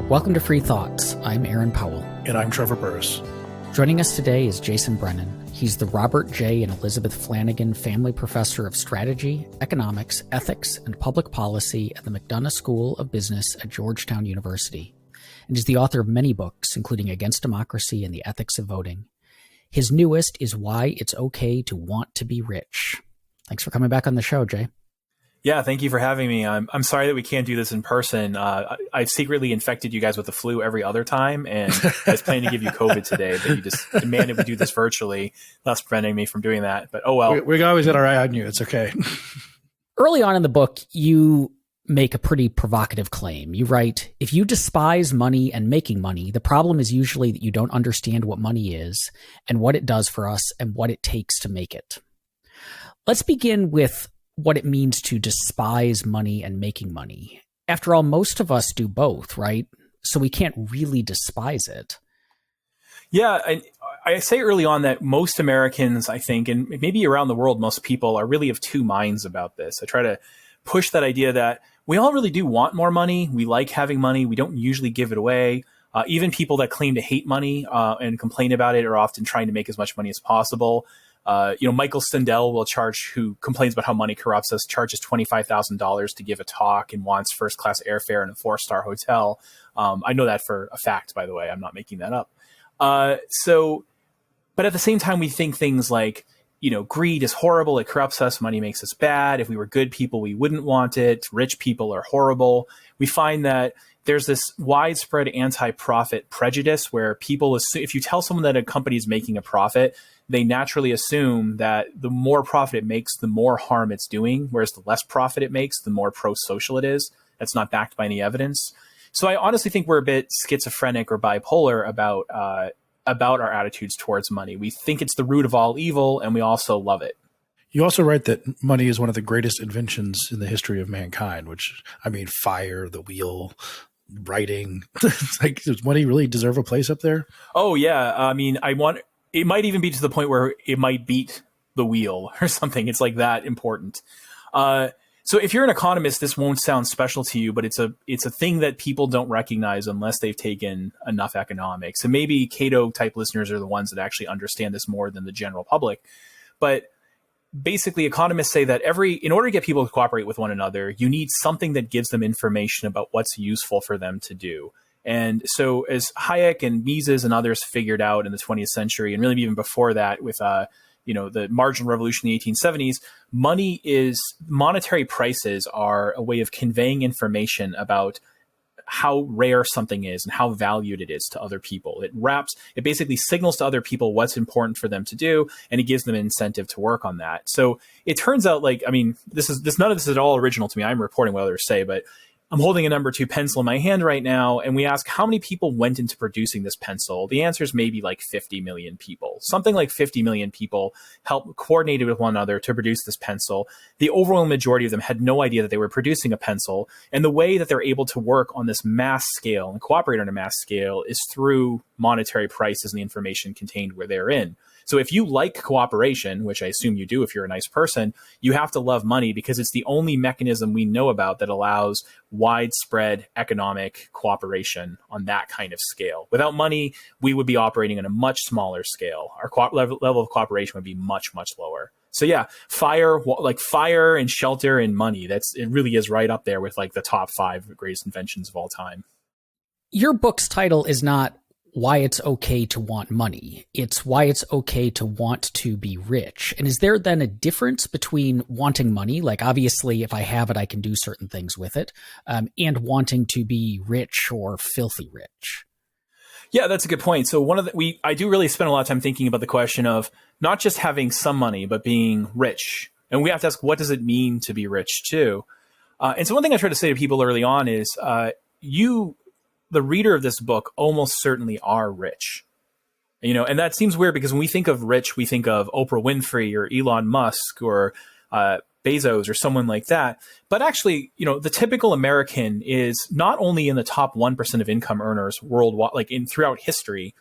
Welcome to Free Thoughts. I'm Aaron Powell. And I'm Trevor Burrus. Joining us today is Jason Brennan. He's the Robert J. and Elizabeth Flanagan Family Professor of Strategy, Economics, Ethics, and Public Policy at the McDonough School of Business at Georgetown University, and is the author of many books, including Against Democracy and the Ethics of Voting. His newest is Why It's Okay to Want to Be Rich. Thanks for coming back on the show, Jay. Yeah, thank you for having me. I'm sorry that we can't do this in person. I've secretly infected you guys with the flu every other time, and I was planning to give you COVID today, but you just demanded we do this virtually, thus preventing me from doing that. But oh well. We always got our eye on you. It's okay. Early on in the book, you make a pretty provocative claim. You write, if you despise money and making money, the problem is usually that you don't understand what money is and what it does for us and what it takes to make it. Let's begin with what it means to despise money and making money. After all, most of us do both, right? So we can't really despise it. Yeah, I say early on that most Americans, I think, and maybe around the world, most people are really of two minds about this. I try to push that idea that we all really do want more money. We like having money. We don't usually give it away. Even people that claim to hate money and complain about it are often trying to make as much money as possible. Michael Sandel who complains about how money corrupts us, charges $25,000 to give a talk and wants first-class airfare in a 4-star hotel. I know that for a fact, by the way. I'm not making that up. But at the same time, we think things like, greed is horrible. It corrupts us. Money makes us bad. If we were good people, we wouldn't want it. Rich people are horrible. We find that there's this widespread anti-profit prejudice where people assume, if you tell someone that a company is making a profit, they naturally assume that the more profit it makes, the more harm it's doing, whereas the less profit it makes, the more pro-social it is. That's not backed by any evidence. So I honestly think we're a bit schizophrenic or bipolar about our attitudes towards money. We think it's the root of all evil, and we also love it. You also write that money is one of the greatest inventions in the history of mankind, which, fire, the wheel, writing. It's like, does money really deserve a place up there? Oh, yeah. It might even be to the point where it might beat the wheel or something. It's like that important. So if you're an economist, this won't sound special to you, but it's a thing that people don't recognize unless they've taken enough economics. And maybe Cato type listeners are the ones that actually understand this more than the general public. But basically, economists say that in order to get people to cooperate with one another, you need something that gives them information about what's useful for them to do. And so as Hayek and Mises and others figured out in the 20th century, and really even before that with the marginal revolution in the 1870s, monetary prices are a way of conveying information about how rare something is and how valued it is to other people. It basically signals to other people what's important for them to do, and it gives them an incentive to work on that. So it turns out none of this is at all original to me. I'm reporting what others say, but I'm holding a number 2 pencil in my hand right now, and we ask how many people went into producing this pencil. The answer is maybe like 50 million people. Something like 50 million people coordinated with one another to produce this pencil. The overwhelming majority of them had no idea that they were producing a pencil, and the way that they're able to work on this mass scale and cooperate on a mass scale is through monetary prices and the information contained where they're in. So if you like cooperation, which I assume you do if you're a nice person, you have to love money because it's the only mechanism we know about that allows widespread economic cooperation on that kind of scale. Without money, we would be operating on a much smaller scale. Our level of cooperation would be much, much lower. So yeah, fire and shelter and money, it really is right up there with like the top 5 greatest inventions of all time. Your book's title is not Why It's Okay to Want Money. It's Why It's Okay to Want to Be Rich. And is there then a difference between wanting money, like obviously if I have it, I can do certain things with it, and wanting to be rich or filthy rich? Yeah, that's a good point. So I do really spend a lot of time thinking about the question of not just having some money, but being rich. And we have to ask, what does it mean to be rich too? And so one thing I try to say to people early on is, the reader of this book almost certainly are rich. And that seems weird because when we think of rich, we think of Oprah Winfrey or Elon Musk or Bezos or someone like that. But actually, the typical American is not only in the top 1% of income earners worldwide, throughout history,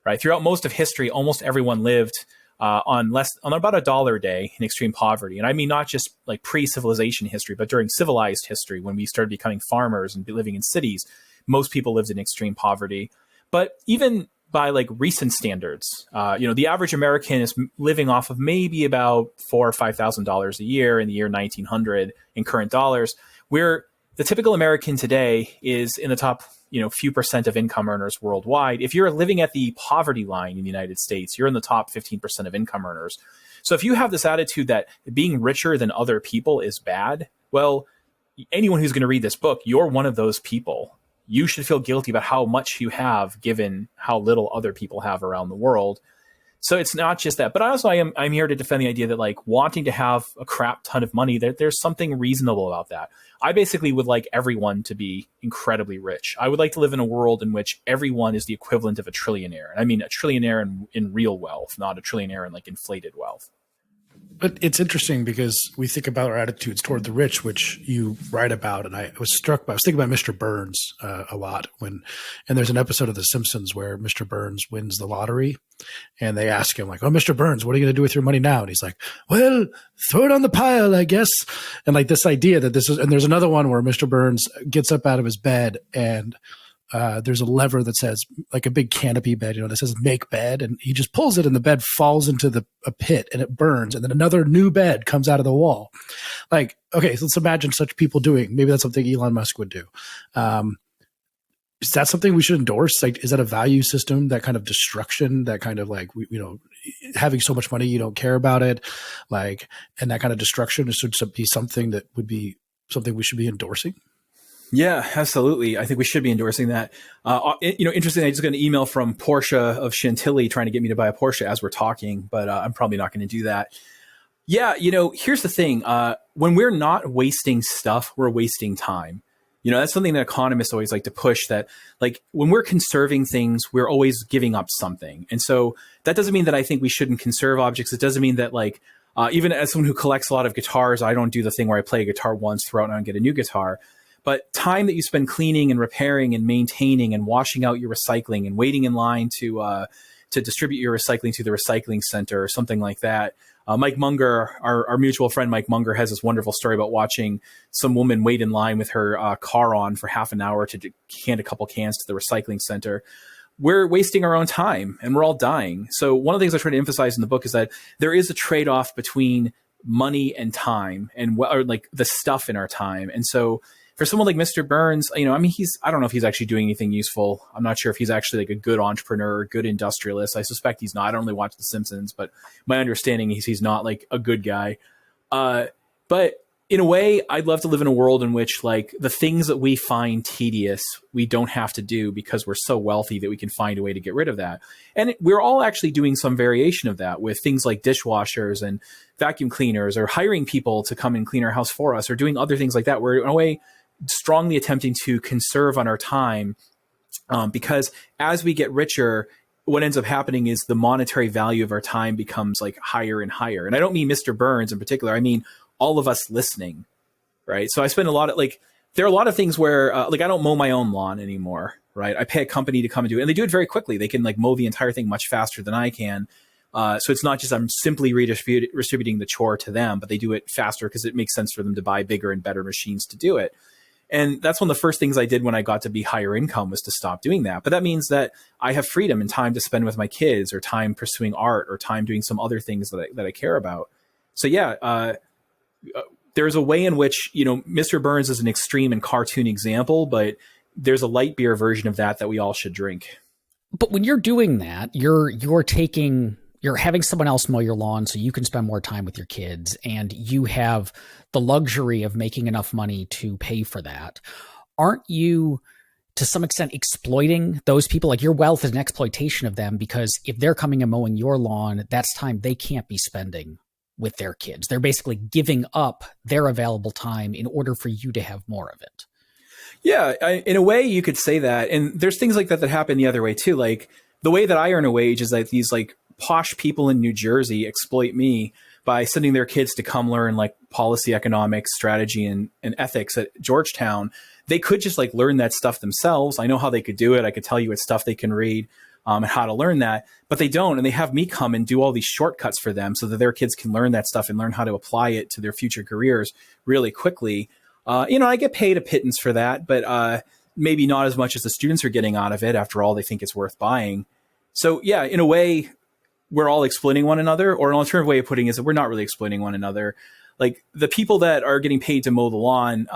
right? Throughout most of history, almost everyone lived on about $1 a day in extreme poverty. And I mean, not just like pre-civilization history, but during civilized history, when we started becoming farmers and living in cities, most people lived in extreme poverty. But even by like recent standards, the average American is living off of maybe about $4,000 or $5,000 a year in the year 1900 in current dollars, where the typical American today is in the top, few percent of income earners worldwide. If you're living at the poverty line in the United States, you're in the top 15% of income earners. So if you have this attitude that being richer than other people is bad, well, anyone who's going to read this book, you're one of those people. You should feel guilty about how much you have given how little other people have around the world. So it's not just that, but also I'm here to defend the idea that like wanting to have a crap ton of money, there's something reasonable about that. I basically would like everyone to be incredibly rich. I would like to live in a world in which everyone is the equivalent of a trillionaire. I mean, a trillionaire in real wealth, not a trillionaire in like inflated wealth. But it's interesting because we think about our attitudes toward the rich, which you write about. And I was thinking about Mr. Burns a lot and there's an episode of The Simpsons where Mr. Burns wins the lottery and they ask him like, "Oh, Mr. Burns, what are you going to do with your money now?" And he's like, "Well, throw it on the pile, I guess." And like this idea that and there's another one where Mr. Burns gets up out of his bed and there's a lever that says, like a big canopy bed, that says "make bed," and he just pulls it and the bed falls into a pit and it burns, and then another new bed comes out of the wall. Like, okay, so let's imagine such people doing. Maybe that's something Elon Musk would do. Is that something we should endorse? Like, is that a value system? That kind of destruction, that kind of like, having so much money you don't care about it, like, and that kind of destruction should be something that would be something we should be endorsing. Yeah, absolutely. I think we should be endorsing that. Interesting. I just got an email from Porsche of Chantilly trying to get me to buy a Porsche as we're talking, but I'm probably not going to do that. Yeah, here's the thing. When we're not wasting stuff, we're wasting time. That's something that economists always like to push, that like when we're conserving things, we're always giving up something. And so that doesn't mean that I think we shouldn't conserve objects. It doesn't mean that like, even as someone who collects a lot of guitars, I don't do the thing where I play a guitar once, throw it out and get a new guitar. But time that you spend cleaning and repairing and maintaining and washing out your recycling and waiting in line to distribute your recycling to the recycling center or something like that. Mike Munger, our mutual friend Mike Munger, has this wonderful story about watching some woman wait in line with her car on for half an hour to hand a couple cans to the recycling center. We're wasting our own time and we're all dying. So one of the things I try to emphasize in the book is that there is a trade-off between money and time or like the stuff in our time. And so for someone like Mr. Burns, I don't know if he's actually doing anything useful. I'm not sure if he's actually like a good entrepreneur or good industrialist. I suspect he's not. I don't really watch The Simpsons, but my understanding is he's not like a good guy. But in a way, I'd love to live in a world in which like the things that we find tedious, we don't have to do because we're so wealthy that we can find a way to get rid of that. And we're all actually doing some variation of that with things like dishwashers and vacuum cleaners, or hiring people to come and clean our house for us, or doing other things like that. We're in a way strongly attempting to conserve on our time, because as we get richer, what ends up happening is the monetary value of our time becomes like higher and higher. And I don't mean Mr. Burns in particular. I mean all of us listening, right? So I spend a lot of there are a lot of things where I don't mow my own lawn anymore, right? I pay a company to come and do it, and they do it very quickly. They can like mow the entire thing much faster than I can. So it's not just I'm simply redistributing the chore to them, but they do it faster because it makes sense for them to buy bigger and better machines to do it. And that's one of the first things I did when I got to be higher income, was to stop doing that. But that means that I have freedom and time to spend with my kids, or time pursuing art, or time doing some other things that I care about. So yeah, there's a way in which, Mr. Burns is an extreme and cartoon example, but there's a light beer version of that we all should drink. But when you're doing that, you're having someone else mow your lawn so you can spend more time with your kids, and you have the luxury of making enough money to pay for that. Aren't you, to some extent, exploiting those people? Like, your wealth is an exploitation of them, because if they're coming and mowing your lawn, that's time they can't be spending with their kids. They're basically giving up their available time in order for you to have more of it. Yeah, in a way you could say that. And there's things like that happen the other way too. Like, the way that I earn a wage is that these like posh people in New Jersey exploit me by sending their kids to come learn like policy, economics, strategy, and ethics at Georgetown. They could just like learn that stuff themselves. I know how they could do it. I could tell you what stuff they can read and how to learn that, but they don't. And they have me come and do all these shortcuts for them so that their kids can learn that stuff and learn how to apply it to their future careers really quickly. I get paid a pittance for that, but maybe not as much as the students are getting out of it. After all, they think it's worth buying. So yeah, in a way, we're all exploiting one another, or an alternative way of putting it is that we're not really exploiting one another. Like the people that are getting paid to mow the lawn,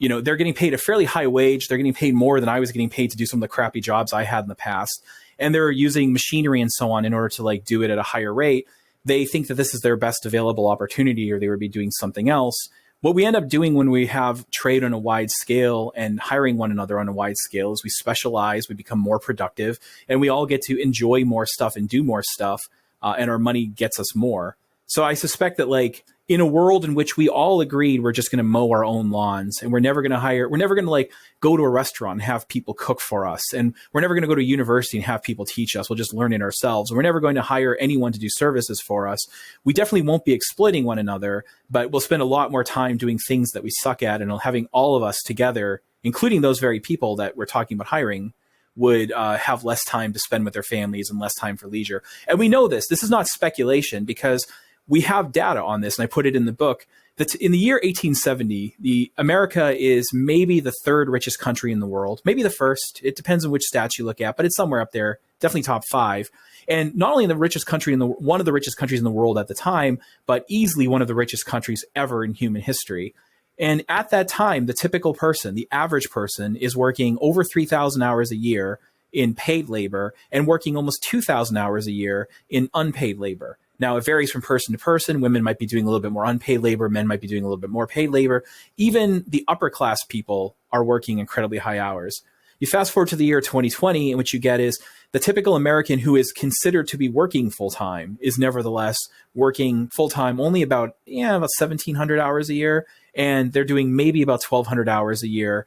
they're getting paid a fairly high wage. They're getting paid more than I was getting paid to do some of the crappy jobs I had in the past. And they're using machinery and so on in order to like do it at a higher rate. They think that this is their best available opportunity, or they would be doing something else. What we end up doing when we have trade on a wide scale and hiring one another on a wide scale is we specialize, we become more productive, and we all get to enjoy more stuff and do more stuff, and our money gets us more. So I suspect that like in a world in which we all agreed we're just going to mow our own lawns, and we're never going to like go to a restaurant and have people cook for us, and we're never going to go to university and have people teach us. We'll just learn it ourselves. And we're never going to hire anyone to do services for us. We definitely won't be exploiting one another, but we'll spend a lot more time doing things that we suck at, and having all of us together, including those very people that we're talking about hiring, would have less time to spend with their families and less time for leisure. And we know this. This is not speculation, because we have data on this, and I put it in the book, that in the year 1870, America is maybe the third richest country in the world, maybe the first. It depends on which stats you look at, but it's somewhere up there, definitely top 5. And not only the richest country one of the richest countries in the world at the time, but easily one of the richest countries ever in human history. And at that time, the typical person, the average person, is working over 3,000 hours a year in paid labor and working almost 2,000 hours a year in unpaid labor. Now, it varies from person to person. Women might be doing a little bit more unpaid labor. Men might be doing a little bit more paid labor. Even the upper class people are working incredibly high hours. You fast forward to the year 2020, and what you get is the typical American who is considered to be working full-time is nevertheless working full-time only about 1,700 hours a year. And they're doing maybe about 1,200 hours a year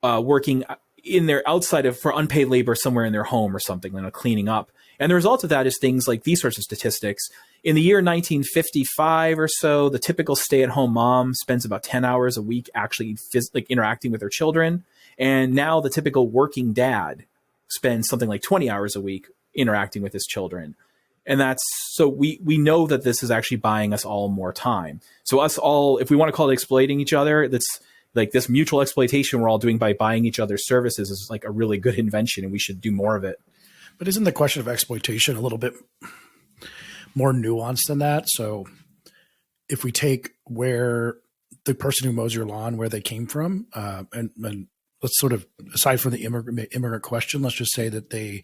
working in their outside of for unpaid labor somewhere in their home or something, cleaning up. And the result of that is things like these sorts of statistics. In the year 1955 or so, the typical stay-at-home mom spends about 10 hours a week actually interacting with her children. And now the typical working dad spends something like 20 hours a week interacting with his children. And so we know that this is actually buying us all more time. So us all, if we want to call it exploiting each other, that's like this mutual exploitation we're all doing by buying each other's services is like a really good invention, and we should do more of it. But isn't the question of exploitation a little bit more nuanced than that? So if we take where the person who mows your lawn, where they came from, and let's sort of, aside from the immigrant question, let's just say that they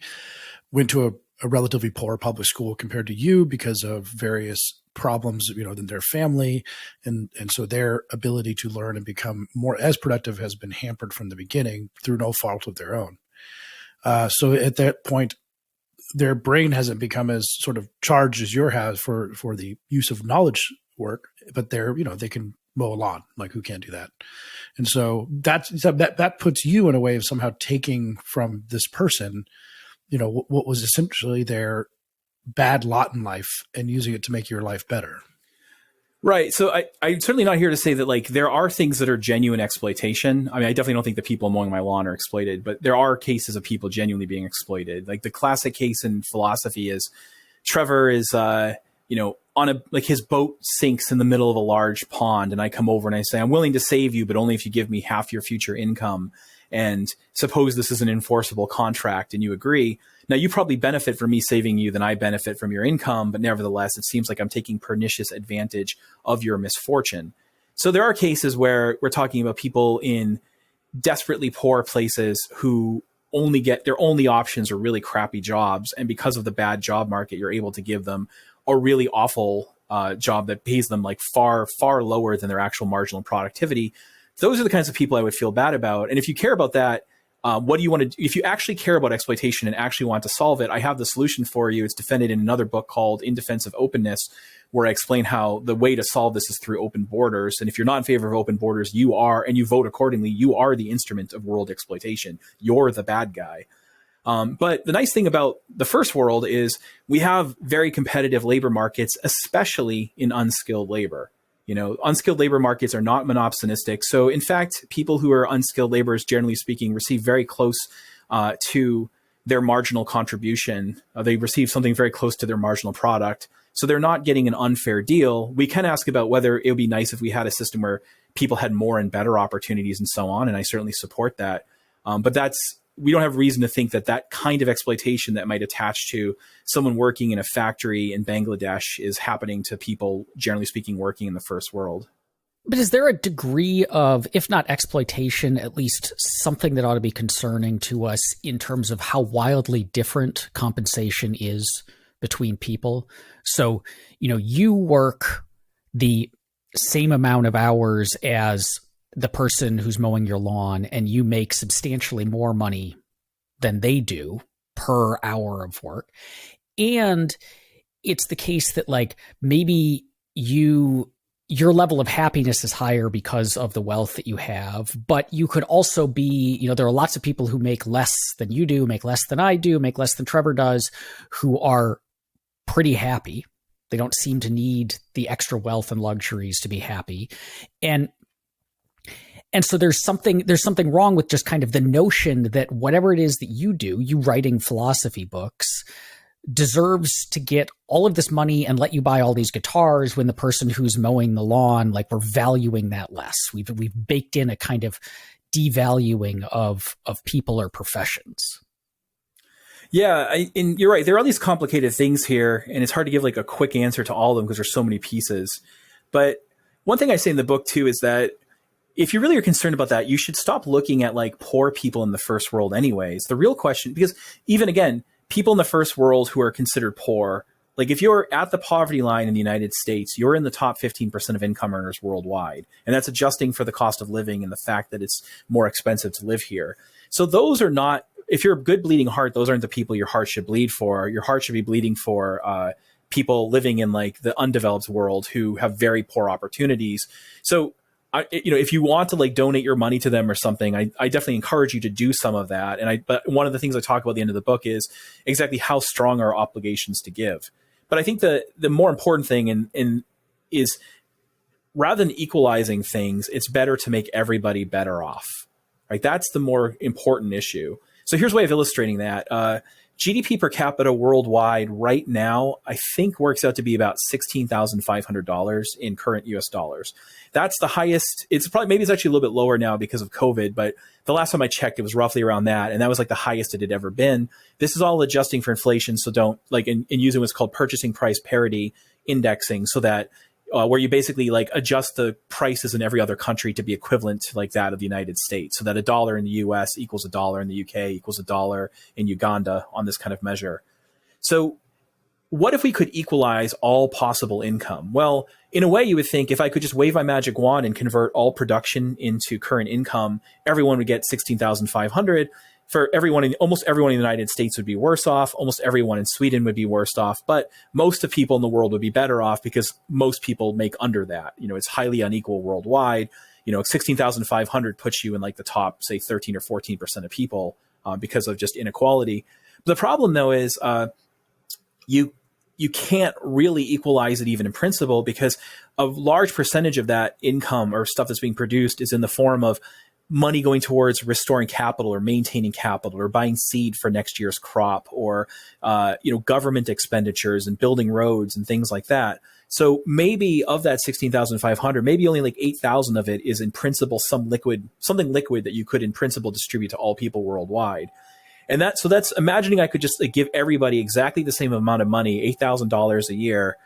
went to a relatively poor public school compared to you because of various problems, in their family. And so their ability to learn and become more as productive has been hampered from the beginning through no fault of their own. So at that point, their brain hasn't become as sort of charged as yours has for the use of knowledge work, but they can mow a lawn. Like, who can't do that? And so that puts you in a way of somehow taking from this person, what was essentially their bad lot in life and using it to make your life better. Right. So I'm certainly not here to say that like there are things that are genuine exploitation. I mean, I definitely don't think that people mowing my lawn are exploited, but there are cases of people genuinely being exploited. Like the classic case in philosophy is Trevor is, on his boat sinks in the middle of a large pond, and I come over and I say, I'm willing to save you, but only if you give me half your future income. And suppose this is an enforceable contract and you agree. Now, you probably benefit from me saving you than I benefit from your income, but nevertheless, it seems like I'm taking pernicious advantage of your misfortune. So there are cases where we're talking about people in desperately poor places who their only options are really crappy jobs. And because of the bad job market, you're able to give them a really awful job that pays them like far, far lower than their actual marginal productivity. Those are the kinds of people I would feel bad about. And if you care about that, what do you want to do? If you actually care about exploitation and actually want to solve it, I have the solution for you. It's defended in another book called In Defense of Openness, where I explain how the way to solve this is through open borders. And if you're not in favor of open borders, you are, and you vote accordingly, you are the instrument of world exploitation. You're the bad guy. But the nice thing about the first world is we have very competitive labor markets, especially in unskilled labor. Unskilled labor markets are not monopsonistic. So in fact, people who are unskilled laborers, generally speaking, receive very close to their marginal contribution. They receive something very close to their marginal product. So they're not getting an unfair deal. We can ask about whether it would be nice if we had a system where people had more and better opportunities and so on. And I certainly support that. But we don't have reason to think that that kind of exploitation that might attach to someone working in a factory in Bangladesh is happening to people, generally speaking, working in the first world. But is there a degree of, if not exploitation, at least something that ought to be concerning to us in terms of how wildly different compensation is between people? So, you work the same amount of hours as the person who's mowing your lawn, and you make substantially more money than they do per hour of work. And it's the case that maybe your level of happiness is higher because of the wealth that you have, but you could also be, there are lots of people who make less than you do, make less than I do, make less than Trevor does, who are pretty happy. They don't seem to need the extra wealth and luxuries to be happy. And so there's something wrong with just kind of the notion that whatever it is that you do, you writing philosophy books, deserves to get all of this money and let you buy all these guitars, when the person who's mowing the lawn, we're valuing that less. We've baked in a kind of devaluing of people or professions. Yeah, and you're right. There are all these complicated things here, and it's hard to give a quick answer to all of them because there's so many pieces. But one thing I say in the book too is that if you really are concerned about that, you should stop looking at poor people in the first world anyways. The real question, because even again, people in the first world who are considered poor, if you're at the poverty line in the United States, you're in the top 15% of income earners worldwide. And that's adjusting for the cost of living and the fact that it's more expensive to live here. So those are not, if you're a good bleeding heart, those aren't the people your heart should bleed for. Your heart should be bleeding for people living in the undeveloped world who have very poor opportunities. So if you want to donate your money to them or something, I definitely encourage you to do some of that. But one of the things I talk about at the end of the book is exactly how strong are obligations to give. But I think the more important thing is rather than equalizing things, it's better to make everybody better off. Right? That's the more important issue. So here's a way of illustrating that. GDP per capita worldwide right now, I think works out to be about $16,500 in current US dollars. That's the highest. Maybe it's actually a little bit lower now because of COVID, but the last time I checked, it was roughly around that. And that was the highest it had ever been. This is all adjusting for inflation. So don't and using what's called purchasing price parity indexing, so that where you basically adjust the prices in every other country to be equivalent to that of the United States, so that $1 in the US equals $1 in the UK equals $1 in Uganda on this kind of measure. So what if we could equalize all possible income? Well, in a way, you would think if I could just wave my magic wand and convert all production into current income, everyone would get $16,500. For almost everyone in the United States would be worse off. Almost everyone in Sweden would be worse off. But most of people in the world would be better off because most people make under that. It's highly unequal worldwide. 16,500 puts you in the top, say, 13 or 14% of people because of just inequality. But the problem, though, is you can't really equalize it even in principle, because a large percentage of that income or stuff that's being produced is in the form of money going towards restoring capital or maintaining capital or buying seed for next year's crop, or government expenditures and building roads and things like that. So maybe of that 16,500, maybe only 8,000 of it is in principle something liquid that you could in principle distribute to all people worldwide. And that's imagining I could just give everybody exactly the same amount of money, $8,000 a year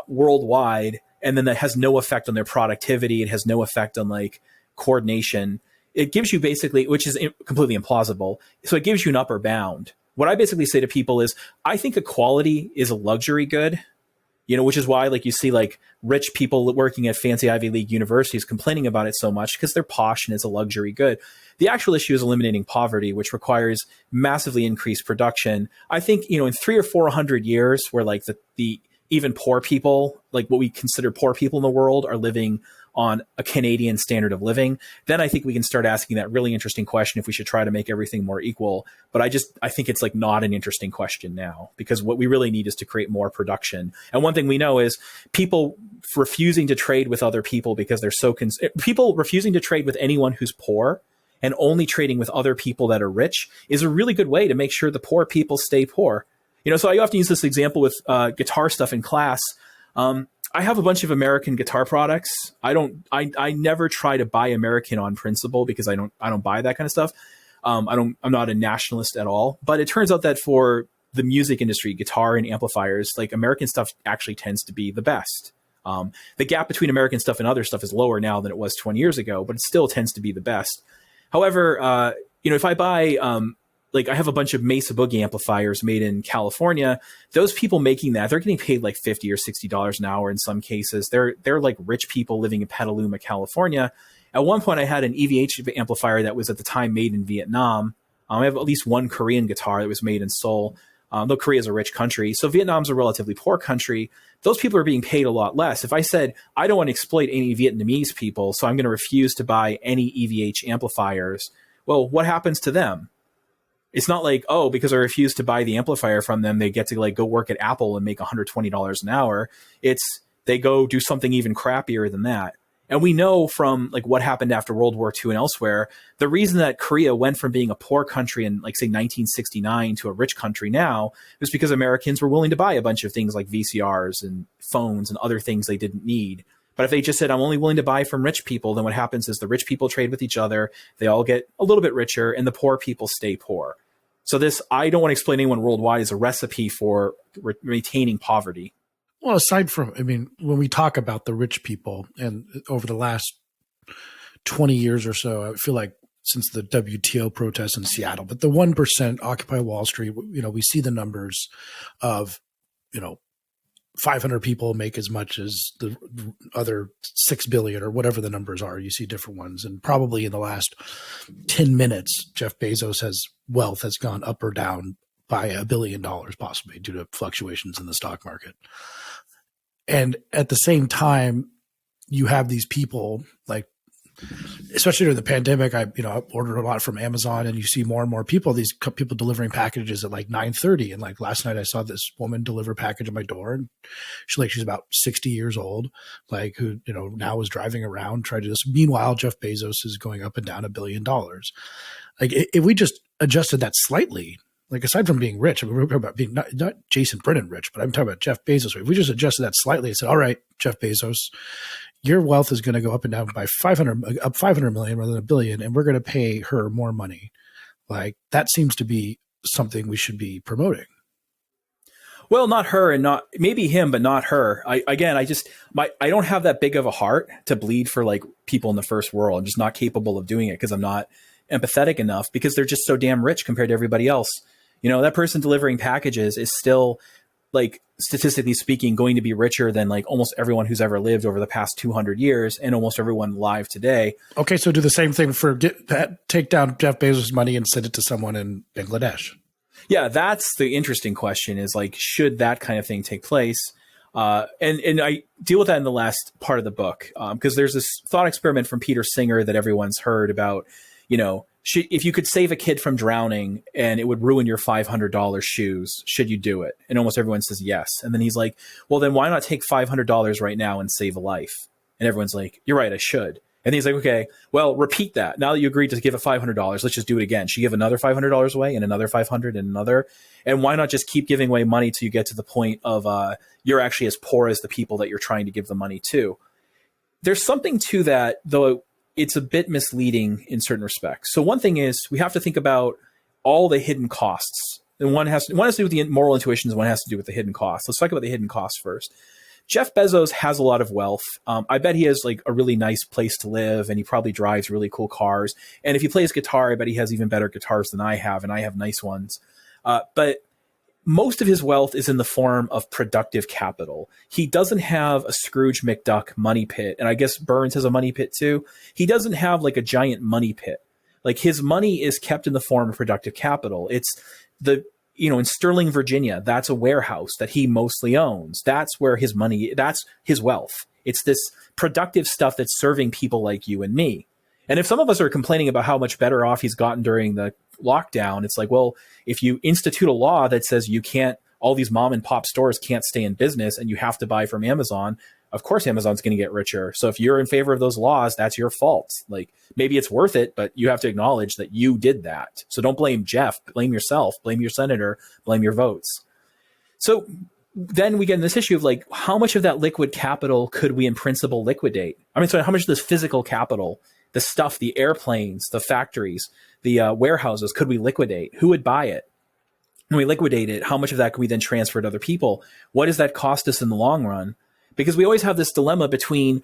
worldwide, and then that has no effect on their productivity. It has no effect on coordination. It gives you basically, which is completely implausible. So it gives you an upper bound. What I basically say to people is, I think equality is a luxury good, which is why you see rich people working at fancy Ivy League universities complaining about it so much, because they're posh and it's a luxury good. The actual issue is eliminating poverty, which requires massively increased production. I think, in 300 or 400 years, where the even poor people, what we consider poor people in the world, are living on a Canadian standard of living, then I think we can start asking that really interesting question if we should try to make everything more equal. But I think it's not an interesting question now, because what we really need is to create more production. And one thing we know is people refusing to trade with other people because they're people refusing to trade with anyone who's poor and only trading with other people that are rich is a really good way to make sure the poor people stay poor. So I often use this example with guitar stuff in class. I have a bunch of American guitar products. I never try to buy American on principle because I don't buy that kind of stuff. I'm not a nationalist at all, but it turns out that for the music industry, guitar and amplifiers, like American stuff actually tends to be the best. The gap between American stuff and other stuff is lower now than it was 20 years ago, but it still tends to be the best. However, if I buy, I have a bunch of Mesa Boogie amplifiers made in California, those people making that, they're getting paid like $50 or $60 an hour in some cases. They're like rich people living in Petaluma, California. At one point, I had an EVH amplifier that was at the time made in Vietnam. I have at least one Korean guitar that was made in Seoul, though Korea is a rich country. So Vietnam's a relatively poor country. Those people are being paid a lot less. If I said, I don't want to exploit any Vietnamese people, so I'm going to refuse to buy any EVH amplifiers, well, what happens to them? It's not like, oh, because I refuse to buy the amplifier from them, they get to like go work at Apple and make $120 an hour. It's they go do something even crappier than that. And we know from like what happened after World War II and elsewhere, the reason that Korea went from being a poor country in like say 1969 to a rich country now was because Americans were willing to buy a bunch of things like VCRs and phones and other things they didn't need. But if they just said, I'm only willing to buy from rich people, then what happens is the rich people trade with each other. They all get a little bit richer and the poor people stay poor. So this, I don't want to explain anyone worldwide, is a recipe for retaining poverty. Well, aside from, when we talk about the rich people, and over the last 20 years or so, I feel like since the WTO protests in Seattle, but the 1% Occupy Wall Street, we see the numbers of, 500 people make as much as the other 6 billion or whatever the numbers are. You see different ones. And probably in the last 10 minutes, Jeff Bezos' wealth has gone up or down by $1 billion, possibly due to fluctuations in the stock market. And at the same time, you have these people like, especially during the pandemic, I ordered a lot from Amazon, and you see more and more people, these people delivering packages at like 9:30. And like last night I saw this woman deliver a package at my door, and she's about 60 years old, like who, now is driving around trying to do this. Meanwhile, Jeff Bezos is going up and down $1 billion. Like if we just adjusted that slightly, like aside from being rich, we're talking about being not Jason Brennan rich, but I'm talking about Jeff Bezos. If we just adjusted that slightly and said, all right, Jeff Bezos, your wealth is going to go up and down by 500 million rather than $1 billion, and we're going to pay her more money. Like that seems to be something we should be promoting. Well, not her, and not maybe him, but not her. I don't have that big of a heart to bleed for like people in the first world. I'm just not capable of doing it because I'm not empathetic enough, because they're just so damn rich compared to everybody else. That person delivering packages is still, like, statistically speaking, going to be richer than like almost everyone who's ever lived over the past 200 years and almost everyone alive today. Okay, so do the same thing for take down Jeff Bezos' money and send it to someone in Bangladesh. Yeah, that's the interesting question, is like, should that kind of thing take place? And I deal with that in the last part of the book, because there's this thought experiment from Peter Singer that everyone's heard about, if you could save a kid from drowning and it would ruin your $500 shoes, should you do it? And almost everyone says yes. And then he's like, well, then why not take $500 right now and save a life? And everyone's like, you're right, I should. And he's like, okay, well, repeat that. Now that you agreed to give it $500, let's just do it again. Should you give another $500 away and another 500 and another? And why not just keep giving away money till you get to the point of you're actually as poor as the people that you're trying to give the money to? There's something to that, though it's a bit misleading in certain respects. So one thing is we have to think about all the hidden costs. And one has to do with the moral intuitions, one has to do with the hidden costs. Let's talk about the hidden costs first. Jeff Bezos has a lot of wealth. I bet he has like a really nice place to live, and he probably drives really cool cars. And if he plays guitar, I bet he has even better guitars than I have, and I have nice ones. But most of his wealth is in the form of productive capital. He doesn't have a Scrooge McDuck money pit, and I guess Burns has a money pit too. He doesn't have like a giant money pit. Like his money is kept in the form of productive capital. It's in Sterling, Virginia, that's a warehouse that he mostly owns. That's where his money, that's his wealth. It's this productive stuff that's serving people like you and me. And if some of us are complaining about how much better off he's gotten during the lockdown, it's like, well, if you institute a law that says all these mom and pop stores can't stay in business and you have to buy from Amazon, of course Amazon's going to get richer. So if you're in favor of those laws, that's your fault. Like maybe it's worth it, but you have to acknowledge that you did that. So don't blame Jeff, blame yourself, blame your senator, blame your votes. So then we get in this issue of like, how much of that liquid capital could we in principle liquidate? I mean, so how much of this physical capital, the stuff, the airplanes, the factories, the warehouses, could we liquidate? Who would buy it? When we liquidate it, how much of that could we then transfer to other people? What does that cost us in the long run? Because we always have this dilemma between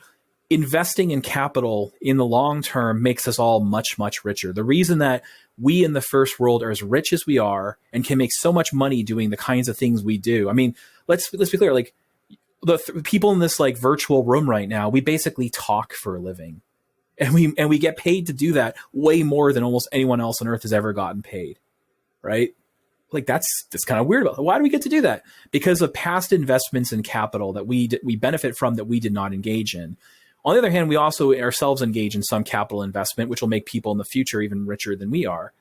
investing in capital in the long term makes us all much, much richer. The reason that we in the first world are as rich as we are and can make so much money doing the kinds of things we do. I mean, let's be clear, like the people in this like virtual room right now, we basically talk for a living. And we get paid to do that way more than almost anyone else on earth has ever gotten paid. Right? Like that's kind of weird about it. Why do we get to do that? Because of past investments in capital that we benefit from that we did not engage in. On the other hand, we also ourselves engage in some capital investment, which will make people in the future even richer than we are.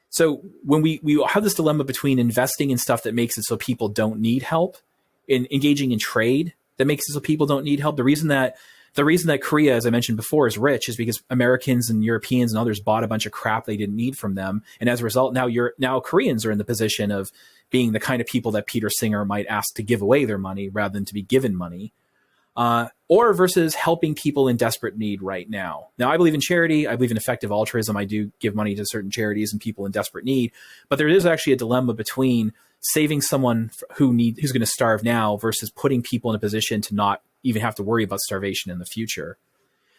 So when we have this dilemma between investing in stuff that makes it so people don't need help, and engaging in trade that makes it so people don't need help. The reason that Korea, as I mentioned before, is rich is because Americans and Europeans and others bought a bunch of crap they didn't need from them. And as a result, now Koreans are in the position of being the kind of people that Peter Singer might ask to give away their money rather than to be given money. Or versus helping people in desperate need right now. Now, I believe in charity. I believe in effective altruism. I do give money to certain charities and people in desperate need. But there is actually a dilemma between saving someone who's going to starve now versus putting people in a position to not even have to worry about starvation in the future.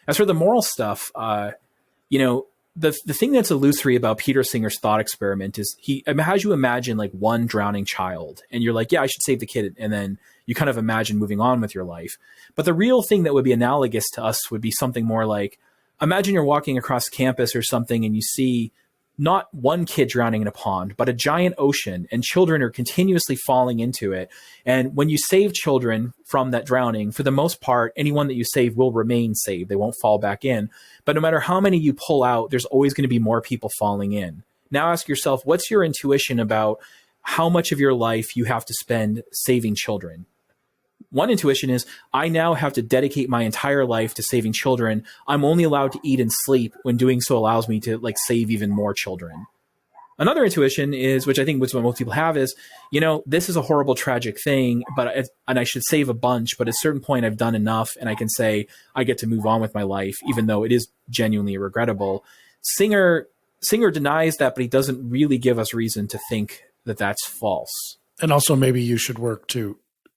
As for the moral stuff, the thing that's illusory about Peter Singer's thought experiment is he has you imagine like one drowning child and you're like, yeah, I should save the kid. And then you kind of imagine moving on with your life. But the real thing that would be analogous to us would be something more like, imagine you're walking across campus or something and you see not one kid drowning in a pond, but a giant ocean, and children are continuously falling into it. And when you save children from that drowning, for the most part, anyone that you save will remain saved. They won't fall back in. But no matter how many you pull out, there's always going to be more people falling in. Now ask yourself, what's your intuition about how much of your life you have to spend saving children? One intuition is, I now have to dedicate my entire life to saving children. I'm only allowed to eat and sleep when doing so allows me to like save even more children. Another intuition is, which I think what most people have is, this is a horrible, tragic thing, and I should save a bunch, but at a certain point I've done enough and I can say I get to move on with my life, even though it is genuinely regrettable. Singer denies that, but he doesn't really give us reason to think that that's false. And also maybe you should work to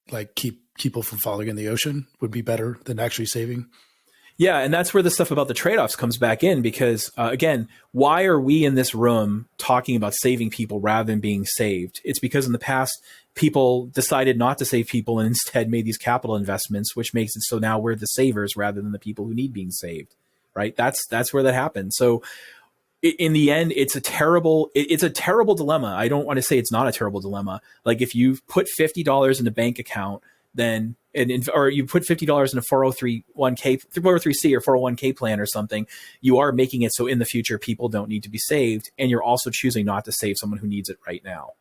like keep people from falling in the ocean would be better than actually saving. Yeah, and that's where the stuff about the trade-offs comes back in because, again, why are we in this room talking about saving people rather than being saved? It's because in the past, people decided not to save people and instead made these capital investments, which makes it so now we're the savers rather than the people who need being saved, right? That's where that happens. So in the end, it's a terrible dilemma. I don't want to say it's not a terrible dilemma. Like if you put $50 in a bank account, then or you put $50 in a 403c or 401k plan or something, you are making it so in the future people don't need to be saved, and you're also choosing not to save someone who needs it right now.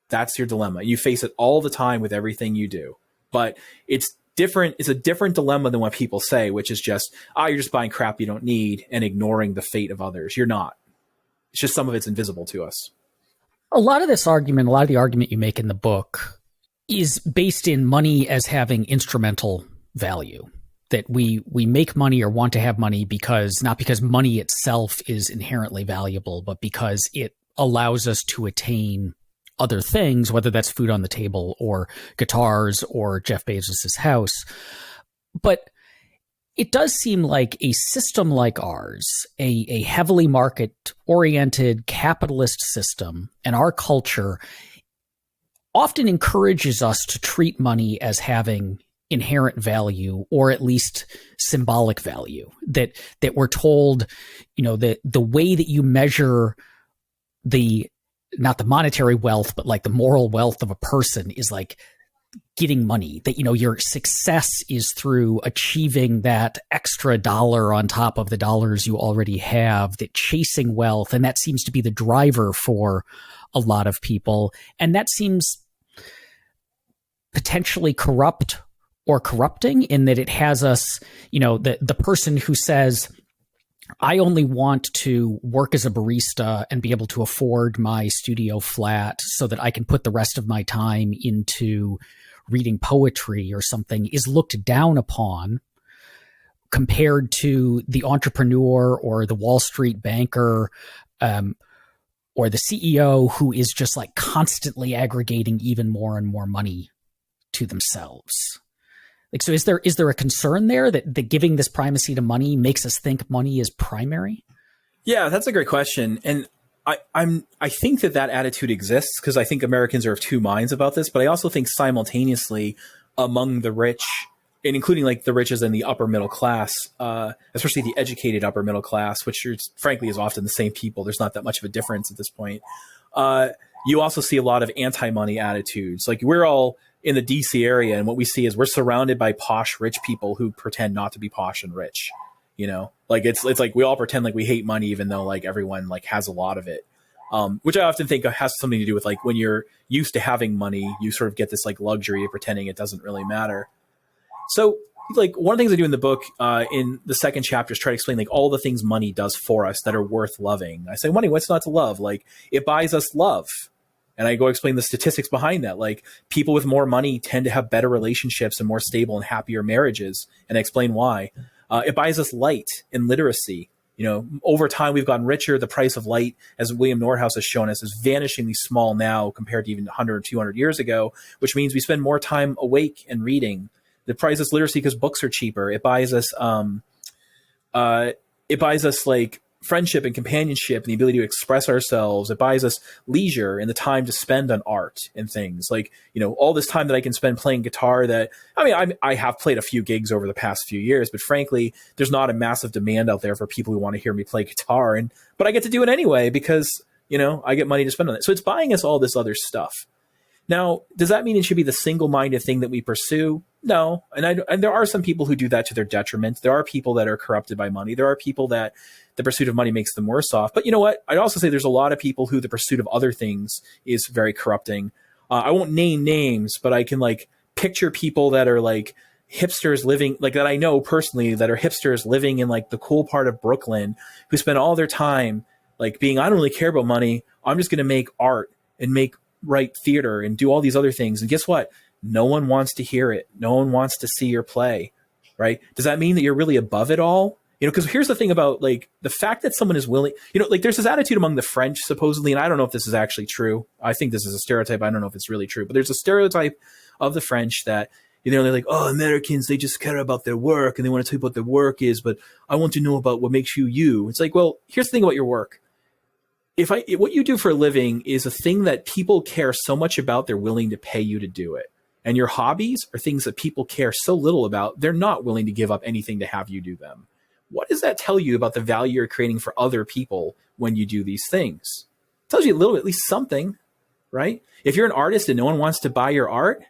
That's your dilemma. You face it all the time with everything you do, but it's different. It's a different dilemma than what people say, which is just, you're just buying crap you don't need and ignoring the fate of others. You're not. It's just some of it's invisible to us. A lot of the argument you make in the book is based in money as having instrumental value, that we make money or want to have money not because money itself is inherently valuable, but because it allows us to attain other things, whether that's food on the table or guitars or Jeff Bezos's house. But it does seem like a system like ours, a heavily market-oriented capitalist system, and our culture often encourages us to treat money as having inherent value, or at least symbolic value, that we're told, that the way that you measure not the monetary wealth, but like the moral wealth of a person is like getting money, that, your success is through achieving that extra dollar on top of the dollars you already have, that chasing wealth. And that seems to be the driver for a lot of people. And that seems potentially corrupt or corrupting in that it has us, the person who says, I only want to work as a barista and be able to afford my studio flat so that I can put the rest of my time into reading poetry or something is looked down upon compared to the entrepreneur or the Wall Street banker, or the CEO who is just like constantly aggregating even more and more money to themselves. Like, so is there a concern there that giving this primacy to money makes us think money is primary? Yeah, that's a great question. And I think that attitude exists because I think Americans are of two minds about this, but I also think simultaneously among the rich, and including like the rich as in the upper middle class, especially the educated upper middle class, which frankly is often the same people. There's not that much of a difference at this point. You also see a lot of anti-money attitudes. Like, we're all in the DC area, and what we see is we're surrounded by posh rich people who pretend not to be posh and rich. You know, like it's like we all pretend like we hate money, even though like everyone like has a lot of it. Which I often think has something to do with like when you're used to having money, you sort of get this like luxury of pretending it doesn't really matter. So like one of the things I do in the book, in the second chapter, is try to explain like all the things money does for us that are worth loving. I say, money, what's not to love? Like, it buys us love. And I go explain the statistics behind that. Like, people with more money tend to have better relationships and more stable and happier marriages. And I explain why. It buys us light and literacy. You know, over time, we've gotten richer. The price of light, as William Nordhaus has shown us, is vanishingly small now compared to even 100 or 200 years ago, which means we spend more time awake and reading. It buys us literacy because books are cheaper. It buys us like friendship and companionship and the ability to express ourselves. It buys us leisure and the time to spend on art and things like, you know, all this time that I can spend playing guitar that, I mean, I have played a few gigs over the past few years, but frankly, there's not a massive demand out there for people who want to hear me play guitar. But I get to do it anyway because, you know, I get money to spend on it. So it's buying us all this other stuff. Now, does that mean it should be the single-minded thing that we pursue? No. And there are some people who do that to their detriment. There are people that are corrupted by money. There are people that the pursuit of money makes them worse off. But you know what? I'd also say there's a lot of people who the pursuit of other things is very corrupting. I won't name names, but I can like picture people that are like hipsters living, like that I know personally, that are hipsters living in like the cool part of Brooklyn, who spend all their time like being, I don't really care about money. I'm just going to make art and write theater and do all these other things. And guess what? No one wants to hear it. No one wants to see your play, right? Does that mean that you're really above it all? You know, because here's the thing about like the fact that someone is willing, you know, like there's this attitude among the French supposedly, and I don't know if this is actually true. I think this is a stereotype. I don't know if it's really true, but there's a stereotype of the French that, you know, they're like, oh, Americans, they just care about their work and they want to tell you what their work is, but I want to know about what makes you you. It's like, well, here's the thing about your work. What you do for a living is a thing that people care so much about, they're willing to pay you to do it. And your hobbies are things that people care so little about, they're not willing to give up anything to have you do them. What does that tell you about the value you're creating for other people when you do these things? It tells you a little bit, at least something, right? If you're an artist and no one wants to buy your art,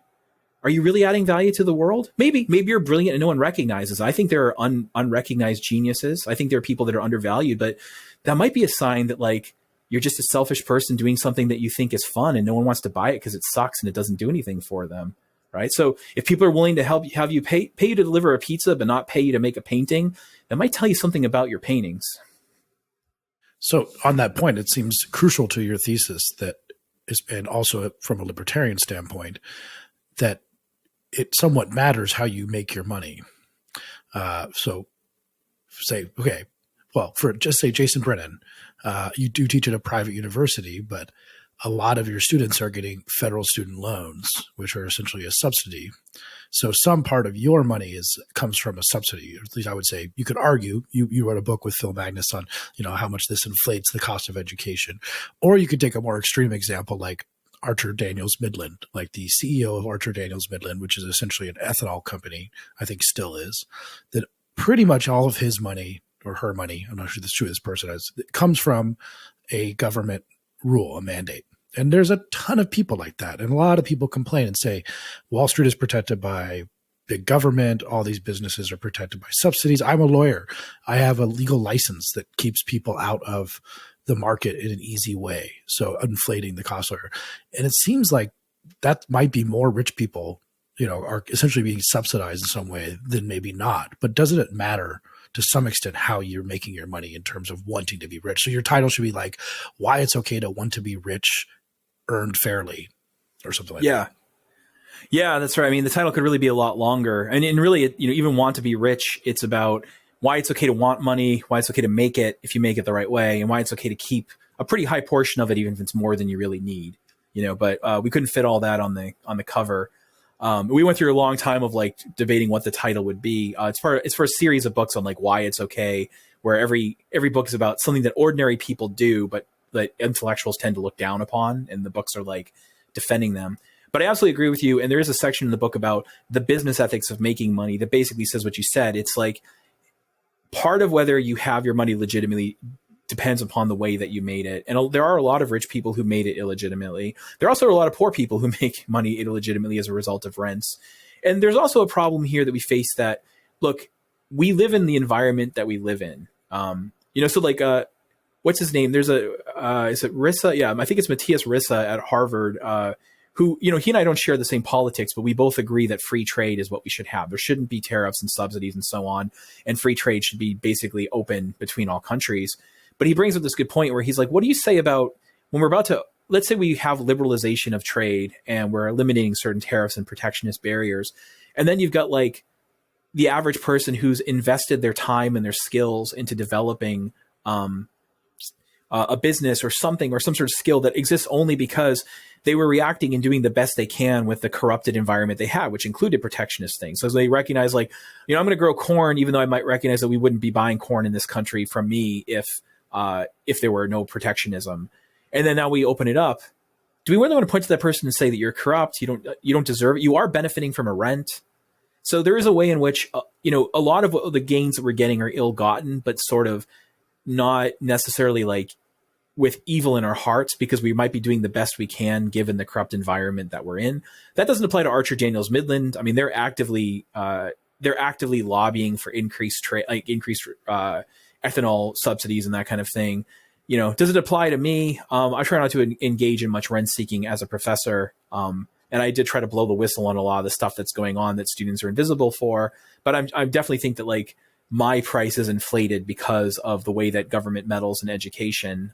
are you really adding value to the world? Maybe you're brilliant and no one recognizes. I think there are unrecognized geniuses. I think there are people that are undervalued, but that might be a sign that like, you're just a selfish person doing something that you think is fun and no one wants to buy it because it sucks and it doesn't do anything for them, right? So if people are willing to have you pay you to deliver a pizza but not pay you to make a painting, that might tell you something about your paintings. So on that point, it seems crucial to your thesis that is, and also from a libertarian standpoint, that it somewhat matters how you make your money. So say, okay, well, just say Jason Brennan, you do teach at a private university, but a lot of your students are getting federal student loans, which are essentially a subsidy. So some part of your money comes from a subsidy. Or at least I would say you could argue. You wrote a book with Phil Magnus on, you know, how much this inflates the cost of education. Or you could take a more extreme example like Archer Daniels Midland, like the CEO of Archer Daniels Midland, which is essentially an ethanol company, I think still is, that pretty much all of his money or her money, I'm not sure who this person is, it comes from a government rule, a mandate. And there's a ton of people like that. And a lot of people complain and say, Wall Street is protected by big government. All these businesses are protected by subsidies. I'm a lawyer. I have a legal license that keeps people out of the market in an easy way. So inflating the cost. And it seems like that might be more rich people, you know, are essentially being subsidized in some way than maybe not. But doesn't it matter to some extent how you're making your money in terms of wanting to be rich. So your title should be like, why it's okay to want to be rich, earned fairly, or something like that. Yeah, that's right. I mean, the title could really be a lot longer. And really, even want to be rich, it's about why it's okay to want money, why it's okay to make it if you make it the right way, and why it's okay to keep a pretty high portion of it, even if it's more than you really need. But we couldn't fit all that on the cover. We went through a long time of like debating what the title would be. It's for a series of books on like why it's okay, where every book is about something that ordinary people do, but that intellectuals tend to look down upon, and the books are like defending them. But I absolutely agree with you. And there is a section in the book about the business ethics of making money that basically says what you said. It's like part of whether you have your money legitimately depends upon the way that you made it. And there are a lot of rich people who made it illegitimately. There are also a lot of poor people who make money illegitimately as a result of rents. And there's also a problem here that we face that, look, we live in the environment that we live in. So like, what's his name? There's is it Rissa? Yeah, I think it's Matthias Rissa at Harvard, who, he and I don't share the same politics, but we both agree that free trade is what we should have. There shouldn't be tariffs and subsidies and so on. And free trade should be basically open between all countries. But he brings up this good point where he's like, what do you say about when we're about to, let's say we have liberalization of trade and we're eliminating certain tariffs and protectionist barriers. And then you've got like the average person who's invested their time and their skills into developing a business or something, or some sort of skill that exists only because they were reacting and doing the best they can with the corrupted environment they had, which included protectionist things. So they recognize like, I'm going to grow corn, even though I might recognize that we wouldn't be buying corn in this country from me if there were no protectionism. And then now we open it up. Do we really want to point to that person and say that you're corrupt? You don't deserve it. You are benefiting from a rent. So there is a way in which, a lot of the gains that we're getting are ill-gotten, but sort of not necessarily like with evil in our hearts, because we might be doing the best we can given the corrupt environment that we're in. That doesn't apply to Archer Daniels Midland. I mean, they're actively lobbying for increased ethanol subsidies and that kind of thing. Does it apply to me? I try not to engage in much rent seeking as a professor. And I did try to blow the whistle on a lot of the stuff that's going on that students are invisible for. But I definitely think that like my price is inflated because of the way that government meddles in education.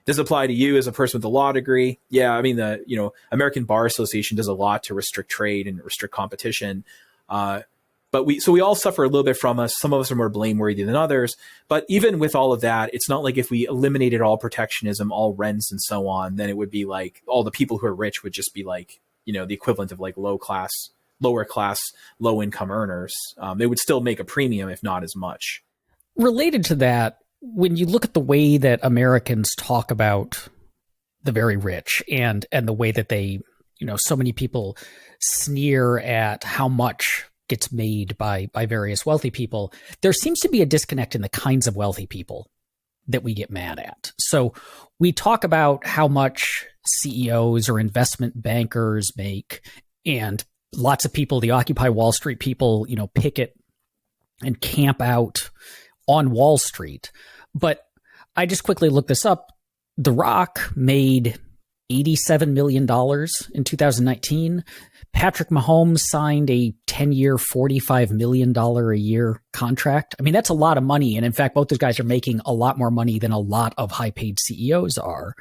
Does it apply to you as a person with a law degree? Yeah. I mean, the American Bar Association does a lot to restrict trade and restrict competition. But we all suffer a little bit from us. Some of us are more blameworthy than others. But even with all of that, it's not like if we eliminated all protectionism, all rents and so on, then it would be like all the people who are rich would just be like, the equivalent of like lower class, low income earners. They would still make a premium, if not as much. Related to that, when you look at the way that Americans talk about the very rich and the way that they, so many people sneer at how much gets made by various wealthy people, there seems to be a disconnect in the kinds of wealthy people that we get mad at. So we talk about how much CEOs or investment bankers make, and lots of people, the Occupy Wall Street people, picket and camp out on Wall Street. But I just quickly looked this up. The Rock made $87 million in 2019. Patrick Mahomes signed a 10-year, $45 million a year contract. I mean, that's a lot of money. And in fact, both those guys are making a lot more money than a lot of high-paid CEOs are.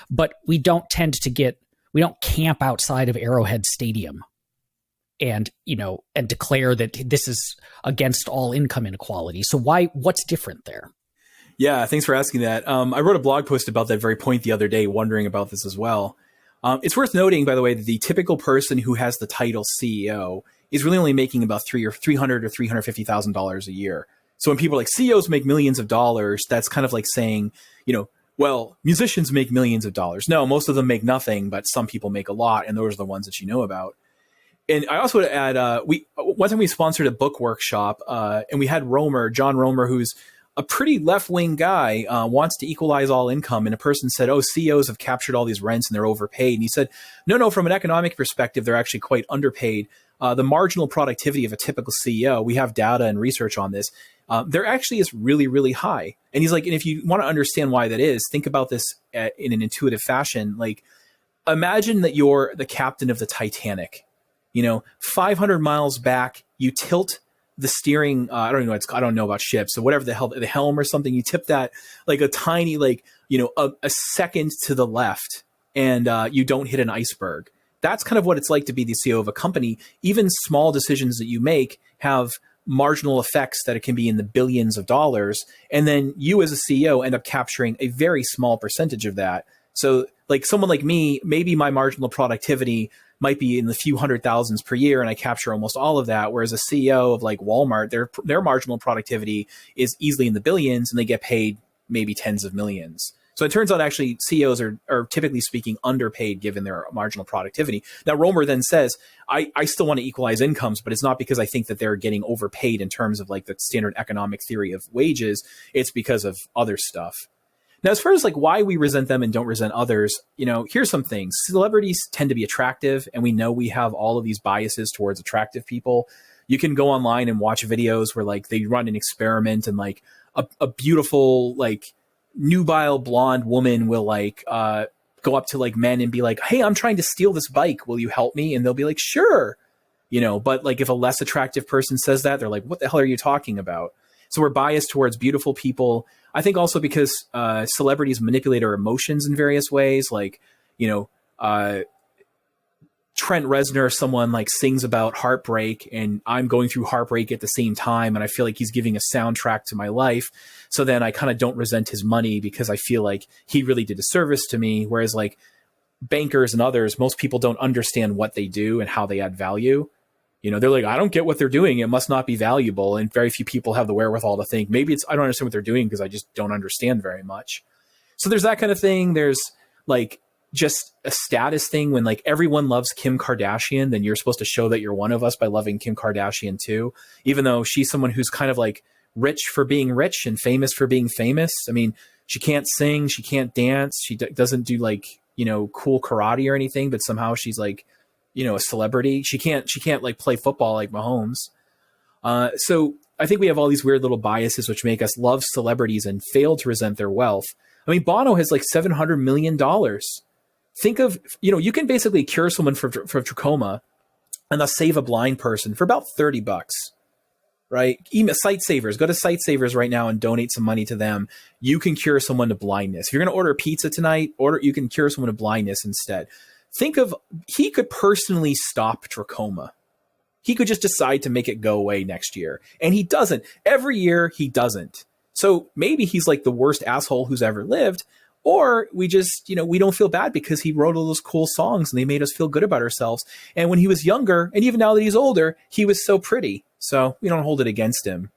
But we don't camp outside of Arrowhead Stadium and declare that this is against all income inequality. So what's different there? Yeah, thanks for asking that. I wrote a blog post about that very point the other day, wondering about this as well. It's worth noting, by the way, that the typical person who has the title CEO is really only making about $300,000 or $350,000 a year. So when people are like, CEOs make millions of dollars, that's kind of like saying, well, musicians make millions of dollars. No, most of them make nothing, but some people make a lot, and those are the ones that you know about. And I also would add, one time we sponsored a book workshop, and we had John Romer, who's a pretty left-wing guy, wants to equalize all income. And a person said, oh, CEOs have captured all these rents and they're overpaid. And he said, no, from an economic perspective, they're actually quite underpaid. The marginal productivity of a typical CEO, we have data and research on this, there actually is really, really high. And he's like, and if you want to understand why that is, think about this in an intuitive fashion. Like, imagine that you're the captain of the Titanic. 500 miles back, you tilt the steering, I don't know, I don't know about ships, so whatever the hell, the helm or something, you tip that like a tiny, like, you know, a second to the left, and you don't hit an iceberg. That's kind of what it's like to be the CEO of a company. Even small decisions that you make have marginal effects that it can be in the billions of dollars. And then you as a CEO end up capturing a very small percentage of that. So like someone like me, maybe my marginal productivity might be in the few hundred thousands per year, and I capture almost all of that. Whereas a CEO of like Walmart, their marginal productivity is easily in the billions, and they get paid maybe tens of millions. So it turns out actually CEOs are typically speaking underpaid given their marginal productivity. Now, Romer then says, I still want to equalize incomes, but it's not because I think that they're getting overpaid in terms of like the standard economic theory of wages. It's because of other stuff. Now, as far as like why we resent them and don't resent others, you know, here's some things. Celebrities tend to be attractive, and we know we have all of these biases towards attractive people. You can go online and watch videos where like they run an experiment, and like a beautiful, like nubile blonde woman will like go up to like men and be like, hey, I'm trying to steal this bike. Will you help me? And they'll be like, sure. You know, but like if a less attractive person says that, they're like, what the hell are you talking about? So we're biased towards beautiful people. I think also because celebrities manipulate our emotions in various ways. Like, you know, Trent Reznor, someone like sings about heartbreak, and I'm going through heartbreak at the same time, and I feel like he's giving a soundtrack to my life. So then I kind of don't resent his money because I feel like he really did a service to me. Whereas like bankers and others, most people don't understand what they do and how they add value. You know, they're like, I don't get what they're doing. It must not be valuable. And very few people have the wherewithal to think maybe I don't understand what they're doing because I just don't understand very much. So there's that kind of thing. There's like just a status thing when like everyone loves Kim Kardashian, then you're supposed to show that you're one of us by loving Kim Kardashian too, even though she's someone who's kind of like rich for being rich and famous for being famous. I mean, she can't sing, she can't dance, she doesn't do like, you know, cool karate or anything, but somehow she's like, you know, a celebrity. She can't like play football like Mahomes. So I think we have all these weird little biases which make us love celebrities and fail to resent their wealth. I mean, Bono has like $700 million. Think of, you know, you can basically cure someone for trachoma and thus save a blind person for about $30, right? Email Sightsavers, go to Sightsavers right now and donate some money to them. You can cure someone to blindness. If you're going to order pizza tonight, you can cure someone to blindness instead. Think of, he could personally stop trachoma. He could just decide to make it go away next year. And he doesn't. Every year he doesn't. So maybe he's like the worst asshole who's ever lived. Or we just, you know, we don't feel bad because he wrote all those cool songs and they made us feel good about ourselves. And when he was younger, and even now that he's older, he was so pretty. So we don't hold it against him.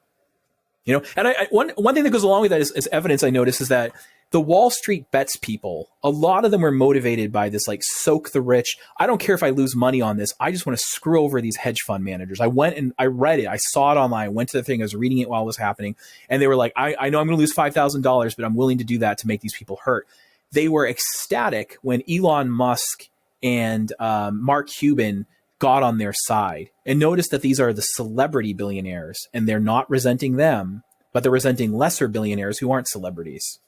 You know, and one thing that goes along with that is evidence I notice is that the Wall Street bets people, a lot of them were motivated by this, like, soak the rich. I don't care if I lose money on this. I just want to screw over these hedge fund managers. I went and I read it. I saw it online. I went to the thing. I was reading it while it was happening. And they were like, I know I'm going to lose $5,000, but I'm willing to do that to make these people hurt. They were ecstatic when Elon Musk and Mark Cuban got on their side. And notice that these are the celebrity billionaires, and they're not resenting them, but they're resenting lesser billionaires who aren't celebrities.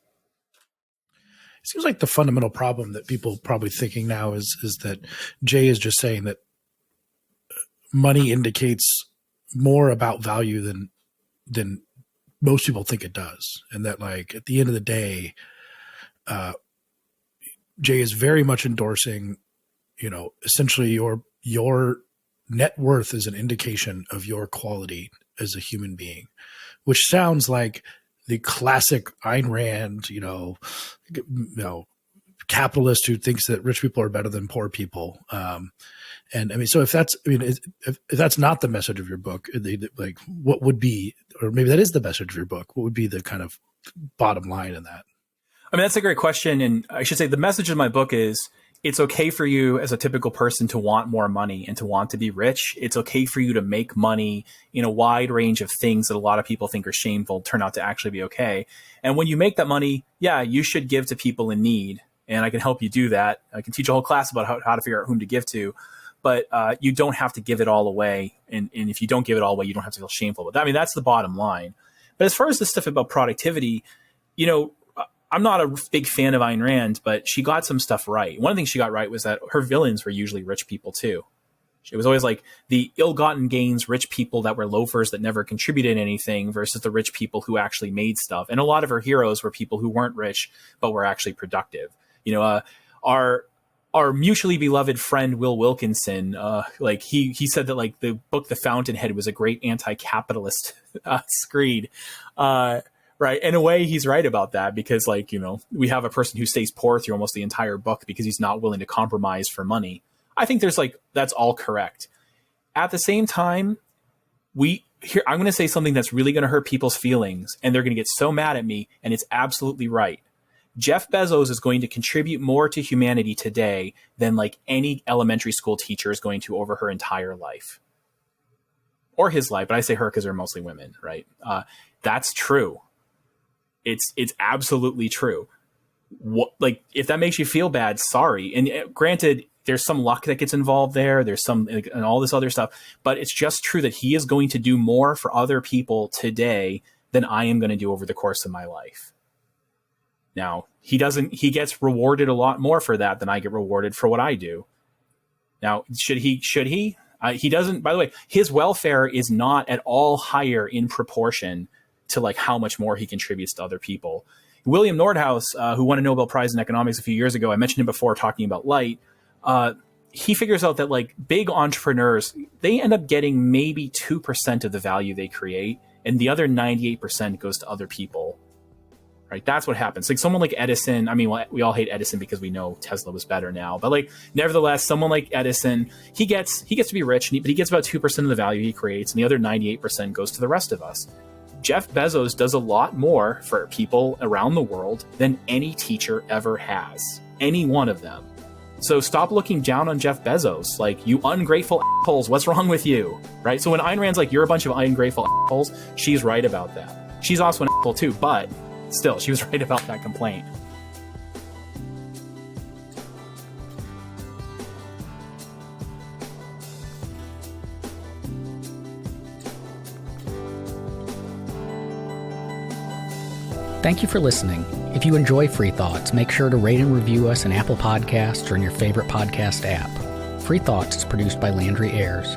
It seems like the fundamental problem that people probably thinking now is that Jay is just saying that money indicates more about value than most people think it does. And that, like, at the end of the day, Jay is very much endorsing, you know, essentially your net worth is an indication of your quality as a human being, which sounds like the classic Ayn Rand, you know, capitalist who thinks that rich people are better than poor people. And I mean, so if that's not the message of your book, like, what would be, or maybe that is the message of your book, what would be the kind of bottom line in that? I mean, that's a great question. And I should say the message of my book is, it's okay for you as a typical person to want more money and to want to be rich. It's okay for you to make money in a wide range of things that a lot of people think are shameful turn out to actually be okay. And when you make that money, yeah, you should give to people in need. And I can help you do that. I can teach a whole class about how to figure out whom to give to. But you don't have to give it all away. And if you don't give it all away, you don't have to feel shameful about that. I mean, that's the bottom line. But as far as the stuff about productivity, you know, I'm not a big fan of Ayn Rand, but she got some stuff right. One thing she got right was that her villains were usually rich people too. It was always like the ill-gotten gains, rich people that were loafers that never contributed anything versus the rich people who actually made stuff. And a lot of her heroes were people who weren't rich, but were actually productive. You know, our mutually beloved friend, Will Wilkinson, like he said that like the book, The Fountainhead, was a great anti-capitalist screed. Right. In a way, he's right about that because, like, you know, we have a person who stays poor through almost the entire book because he's not willing to compromise for money. I think there's like, that's all correct. At the same time, I'm going to say something that's really going to hurt people's feelings and they're going to get so mad at me, and it's absolutely right. Jeff Bezos is going to contribute more to humanity today than like any elementary school teacher is going to over her entire life or his life. But I say her because they're mostly women, right? That's true. It's absolutely true. Like, if that makes you feel bad, sorry. And granted, there's some luck that gets involved there. There's some, like, and all this other stuff, but it's just true that he is going to do more for other people today than I am going to do over the course of my life. Now, he gets rewarded a lot more for that than I get rewarded for what I do. Now, should he? He doesn't, by the way, his welfare is not at all higher in proportion to like how much more he contributes to other people. William Nordhaus, who won a Nobel Prize in economics a few years ago, I mentioned him before talking about light. He figures out that like big entrepreneurs, they end up getting maybe 2% of the value they create, and the other 98% goes to other people. Right? That's what happens. Like someone like Edison, I mean, well, we all hate Edison because we know Tesla was better now, but like, nevertheless, someone like Edison, he gets to be rich, but he gets about 2% of the value he creates, and the other 98% goes to the rest of us. Jeff Bezos does a lot more for people around the world than any teacher ever has. Any one of them. So stop looking down on Jeff Bezos. Like, you ungrateful assholes, what's wrong with you? Right? So when Ayn Rand's like, you're a bunch of ungrateful assholes, she's right about that. She's also an asshole too, but still, she was right about that complaint. Thank you for listening. If you enjoy Free Thoughts, make sure to rate and review us in Apple Podcasts or in your favorite podcast app. Free Thoughts is produced by Landry Ayers.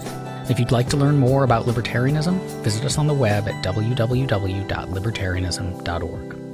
If you'd like to learn more about libertarianism, visit us on the web at www.libertarianism.org.